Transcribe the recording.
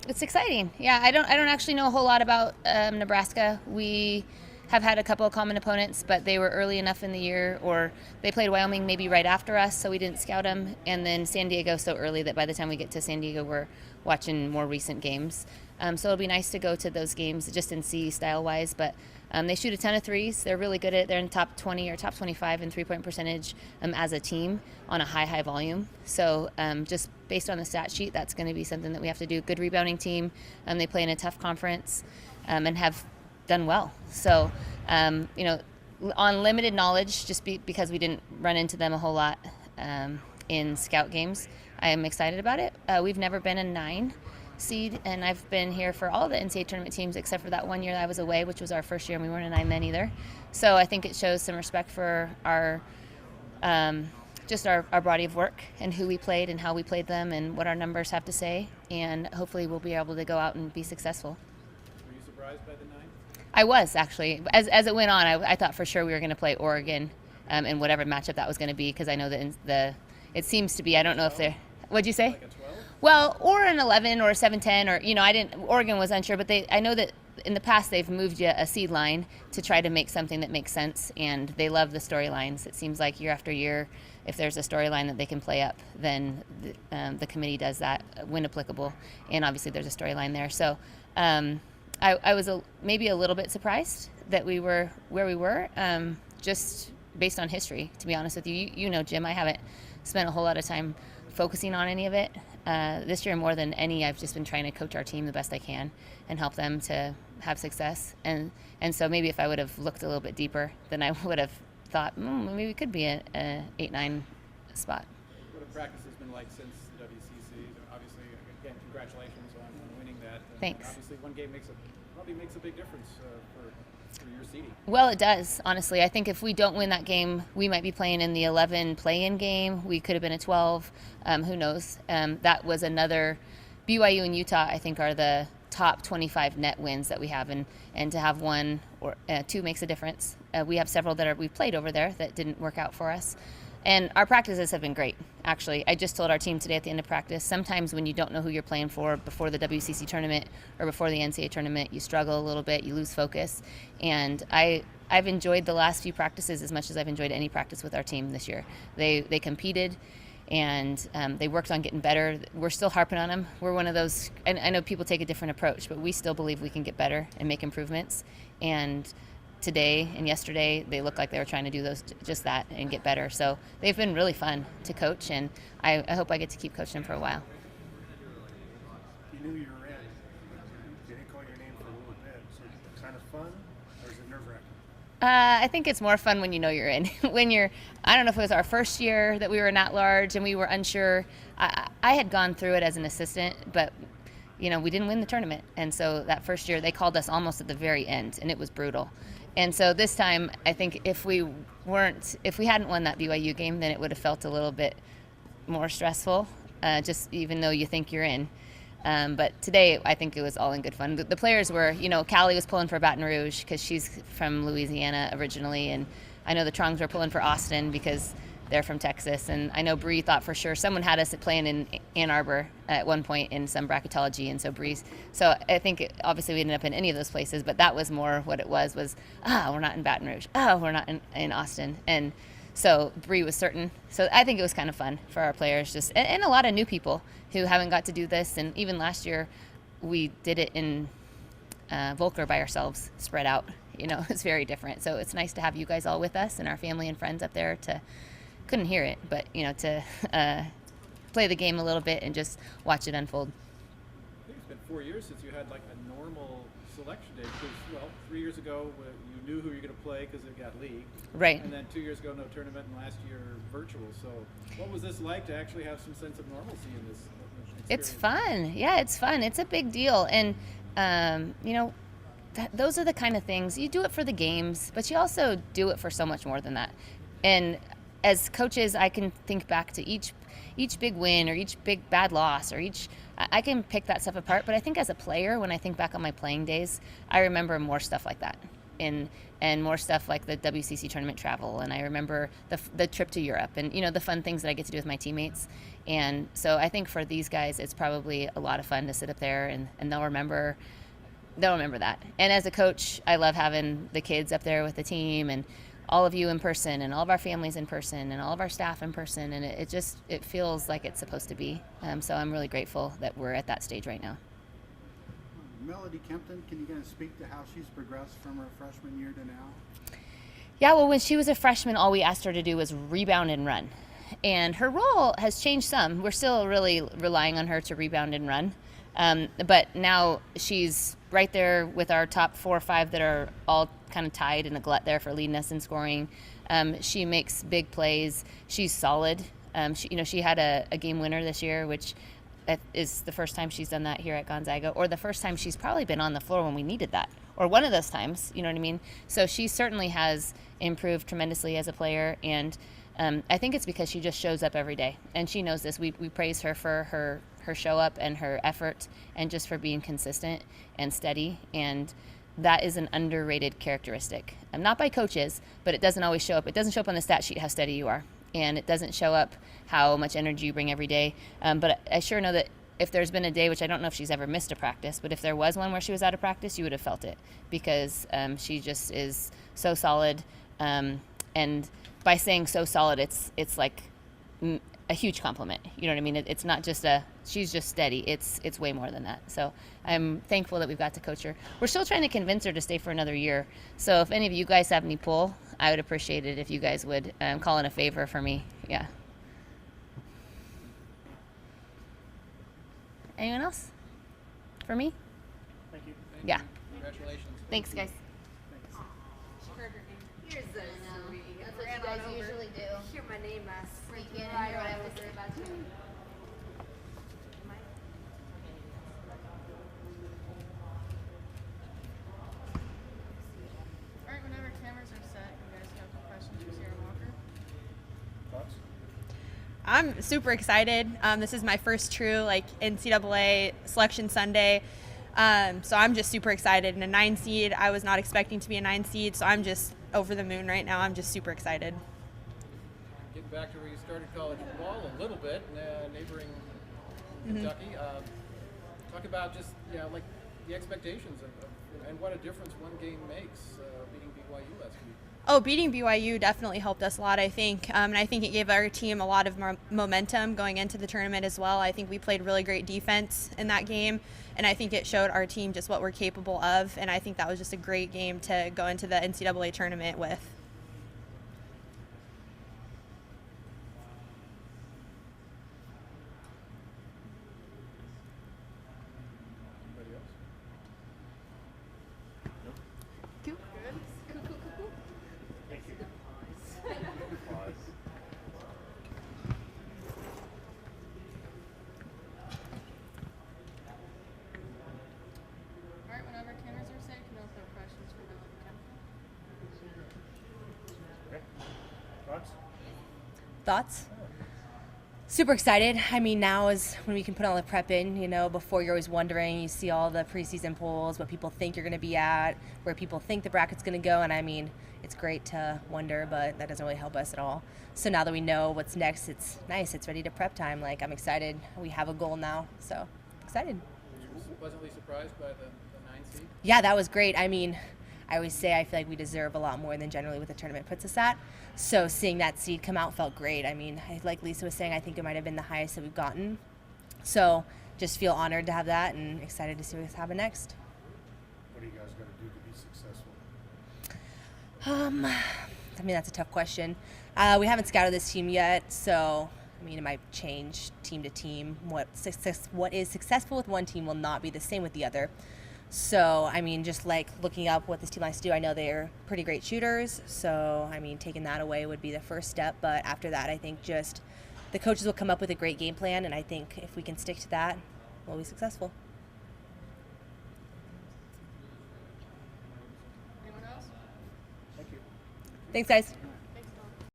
It's exciting. Yeah, I don't actually know a whole lot about Nebraska. We have had a couple of common opponents, but they were early enough in the year, or they played Wyoming maybe right after us, so we didn't scout them. And then San Diego so early that by the time we get to San Diego, we're watching more recent games. So it'll be nice to go to those games just and see style wise. But they shoot a ton of threes. They're really good at it. They're in top 20 or top 25 in 3-point percentage as a team on a high volume. So just based on the stat sheet, that's going to be something that we have to do. Good rebounding team. They play in a tough conference and have done well. So, on limited knowledge, just because we didn't run into them a whole lot in scout games, I am excited about it. We've never been a 9 seed, and I've been here for all the NCAA tournament teams except for that one year that I was away, which was our first year, and we weren't a 9 then either. So I think it shows some respect for our our body of work and who we played and how we played them and what our numbers have to say, and hopefully we'll be able to go out and be successful. Were you surprised by the 9? I was actually. As it went on, I thought for sure we were going to play Oregon in whatever matchup that was going to be, because I know that it seems to be. I don't know if they're. What'd you say? Like a 12? Well, or an 11 or a 7-10, or I didn't. Oregon was unsure, but I know that in the past they've moved you a seed line to try to make something that makes sense, and they love the storylines. It seems like year after year, if there's a storyline that they can play up, then the committee does that when applicable, and obviously there's a storyline there. So. I was maybe a little bit surprised that we were where we were, just based on history, to be honest with you. You know, Jim, I haven't spent a whole lot of time focusing on any of it. This year, more than any, I've just been trying to coach our team the best I can and help them to have success. And so maybe if I would have looked a little bit deeper, then I would have thought, maybe we could be a 8-9 spot. What have practices been like since the WCC? Obviously, again, congratulations on winning that. Thanks. Obviously, one game probably makes a big difference for your seeding. Well, it does, honestly. I think if we don't win that game, we might be playing in the 11 play-in game. We could have been a 12. Who knows? That was another. BYU and Utah, I think, are the top 25 net wins that we have, and to have one or two makes a difference. We have several that we've played over there that didn't work out for us. And our practices have been great, actually. I just told our team today at the end of practice, sometimes when you don't know who you're playing for before the WCC tournament or before the NCAA tournament, you struggle a little bit, you lose focus. And I've enjoyed the last few practices as much as I've enjoyed any practice with our team this year. They competed, and they worked on getting better. We're still harping on them. We're one of those, and I know people take a different approach, but we still believe we can get better and make improvements. And today and yesterday, they look like they were trying to do just that and get better. So they've been really fun to coach, and I hope I get to keep coaching them for a while. You knew you were in. They didn't call your name for a little bit. So kind of fun, or is it nerve-wracking? I think it's more fun when you know you're in. I don't know if it was our first year that we were not large and we were unsure. I had gone through it as an assistant, but we didn't win the tournament. And so that first year, they called us almost at the very end, and it was brutal. And so this time, I think if we hadn't won that BYU game, then it would have felt a little bit more stressful, just even though you think you're in. But today, I think it was all in good fun. The players were, Callie was pulling for Baton Rouge because she's from Louisiana originally, and I know the Trongs were pulling for Austin because they're from Texas, and I know Bree thought for sure someone had us playing in Ann Arbor at one point in some bracketology, and so I think obviously we ended up in any of those places, but that was more what it was we're not in Baton Rouge, we're not in Austin, and so Bree was certain. So I think it was kind of fun for our players, and a lot of new people who haven't got to do this, and even last year we did it in Volker by ourselves, spread out. It's very different, so it's nice to have you guys all with us and our family and friends up there couldn't hear it, but to play the game a little bit and just watch it unfold. I think it's been 4 years since you had like a normal selection day. Because 3 years ago you knew who you were going to play because it got league. Right. And then 2 years ago no tournament, and last year virtual. So what was this like to actually have some sense of normalcy in this experience? It's fun. Yeah, it's fun. It's a big deal, and those are the kind of things you do it for the games, but you also do it for so much more than that. And as coaches, I can think back to each big win or each big bad loss or I can pick that stuff apart. But I think as a player, when I think back on my playing days, I remember more stuff like that. and more stuff like the WCC tournament travel. And I remember the trip to Europe and, the fun things that I get to do with my teammates. And so I think for these guys, it's probably a lot of fun to sit up there and they'll remember that. And as a coach, I love having the kids up there with the team and all of you in person and all of our families in person and all of our staff in person. And it feels like it's supposed to be. So I'm really grateful that we're at that stage right now. Melody Kempton, can you kind of speak to how she's progressed from her freshman year to now? Yeah, well, when she was a freshman, all we asked her to do was rebound and run. And her role has changed some. We're still really relying on her to rebound and run. But now she's right there with our top 4 or 5 that are all kind of tied in a glut there for leading us in scoring. She makes big plays. She's solid. She had a game winner this year, which is the first time she's done that here at Gonzaga, or the first time she's probably been on the floor when we needed that, or one of those times, you know what I mean? So she certainly has improved tremendously as a player, and I think it's because she just shows up every day, and she knows this. We praise her for her show up and her effort, and just for being consistent and steady, and that is an underrated characteristic. Not by coaches, but it doesn't always show up. It doesn't show up on the stat sheet how steady you are. And it doesn't show up how much energy you bring every day. But I sure know that if there's been a day, which I don't know if she's ever missed a practice, but if there was one where she was out of practice, you would have felt it, because she just is so solid. And by saying so solid, it's like a huge compliment. You know what I mean? It's not just she's just steady. It's way more than that. So I'm thankful that we've got to coach her. We're still trying to convince her to stay for another year. So if any of you guys have any pull, I would appreciate it if you guys would call in a favor for me. Yeah. Anyone else? For me? Thank you. Yeah. Congratulations. Thanks, guys. You're so sweet. That's what you guys usually do. Hear my name Sneak in and hear what I have to say about you. All right, whenever cameras are set, you guys have questions for Sarah Walker. Thoughts? I'm super excited. This is my first true NCAA selection Sunday. So I'm just super excited. And a 9 seed, I was not expecting to be a 9 seed, so I'm just over the moon right now. I'm just super excited. Getting back to where you started college ball a little bit, neighboring Kentucky. Talk about just the expectations and what a difference one game makes, beating BYU last week. Oh, beating BYU definitely helped us a lot, I think. And I think it gave our team a lot of momentum going into the tournament as well. I think we played really great defense in that game, and I think it showed our team just what we're capable of. And I think that was just a great game to go into the NCAA tournament with. Anybody else? Thank you. All right, whenever cameras are set, you can open up questions for Melody Kempton. Okay. Thoughts? Thoughts? Super excited. I mean, now is when we can put all the prep in, before you're always wondering, you see all the preseason polls, what people think you're going to be at, where people think the bracket's going to go. And I mean, it's great to wonder, but that doesn't really help us at all. So now that we know what's next, it's nice. It's ready to prep time. I'm excited. We have a goal now. So excited. Were you pleasantly surprised by the 9 seed? Yeah, that was great. I mean, I always say I feel like we deserve a lot more than generally what the tournament puts us at. So seeing that seed come out felt great. I mean, like Lisa was saying, I think it might have been the highest that we've gotten. So just feel honored to have that and excited to see what's happening next. What do you guys got to do to be successful? I mean, that's a tough question. We haven't scouted this team yet, so I mean, it might change team to team. What is successful with one team will not be the same with the other. So, I mean, just looking up what this team likes to do, I know they're pretty great shooters. So, I mean, taking that away would be the first step. But after that, I think just the coaches will come up with a great game plan. And I think if we can stick to that, we'll be successful. Anyone else? Thank you. Thanks, guys.